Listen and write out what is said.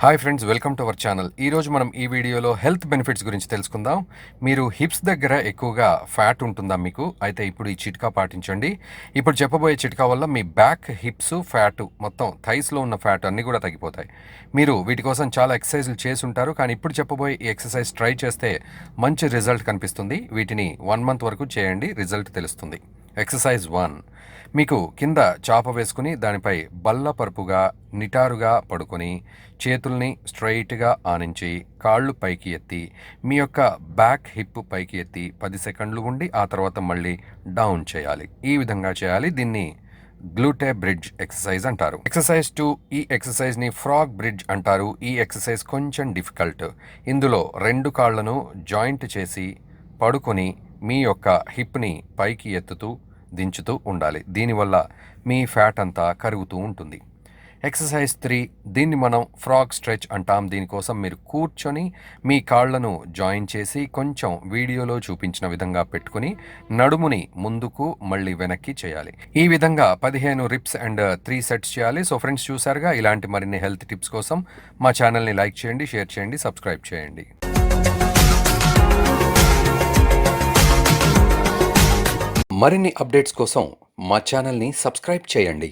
Hi friends, welcome to our channel. ఈరోజు మనం ఈ వీడియోలో హెల్త్ బెనిఫిట్స్ గురించి తెలుసుకుందాం. మీరు హిప్స్ దగ్గర ఎక్కువగా ఫ్యాట్ ఉంటుందా మీకు? అయితే ఇప్పుడు ఈ చిట్కా పాటించండి. ఇప్పుడు చెప్పబోయే చిట్కా వల్ల మీ బ్యాక్, హిప్స్, ఫ్యాట్ మొత్తం థైస్లో ఉన్న ఫ్యాట్ అన్నీ కూడా తగ్గిపోతాయి. మీరు వీటి కోసం చాలా ఎక్సర్సైజులు చేసి ఉంటారు, కానీ ఇప్పుడు చెప్పబోయే ఈ ఎక్సర్సైజ్ ట్రై చేస్తే మంచి రిజల్ట్ కనిపిస్తుంది. వీటిని 1 మంత్ వరకు చేయండి, రిజల్ట్ తెలుస్తుంది. ఎక్సర్సైజ్ 1. మీకు కింద చాప వేసుకుని దానిపై బల్లపరుపుగా నిటారుగా పడుకొని చేతుల్ని స్ట్రైట్గా ఆనించి కాళ్ళు పైకి ఎత్తి మీ యొక్క బ్యాక్ హిప్ పైకి ఎత్తి 10 సెకండ్లు ఉండి ఆ తర్వాత మళ్ళీ డౌన్ చేయాలి. ఈ విధంగా చేయాలి. దీన్ని గ్లూటే బ్రిడ్జ్ ఎక్సర్సైజ్ అంటారు. ఎక్సర్సైజ్ 2. ఈ ఎక్సర్సైజ్ని ఫ్రాగ్ బ్రిడ్జ్ అంటారు. ఈ ఎక్సర్సైజ్ కొంచెం డిఫికల్ట్. ఇందులో 2 కాళ్ళను జాయింట్ చేసి పడుకొని మీ యొక్క హిప్ని పైకి ఎత్తుతూ దించుతూ ఉండాలి. దీనివల్ల మీ ఫ్యాట్ అంతా కరుగుతూ ఉంటుంది. ఎక్సర్సైజ్ 3. దీన్ని మనం ఫ్రాగ్ స్ట్రెచ్ అంటాం. దీనికోసం మీరు కూర్చొని మీ కాళ్లను జాయిన్ చేసి కొంచెం వీడియోలో చూపించిన విధంగా పెట్టుకుని నడుముని ముందుకు మళ్ళీ వెనక్కి చేయాలి. ఈ విధంగా 15 రిప్స్ అండ్ 3 సెట్స్ చేయాలి. సో ఫ్రెండ్స్, చూసారుగా, ఇలాంటి మరిన్ని హెల్త్ టిప్స్ కోసం మా ఛానల్ని లైక్ చేయండి, షేర్ చేయండి, సబ్స్క్రైబ్ చేయండి. మరిన్ని అప్డేట్స్ కోసం మా ఛానల్ని సబ్స్క్రైబ్ చేయండి.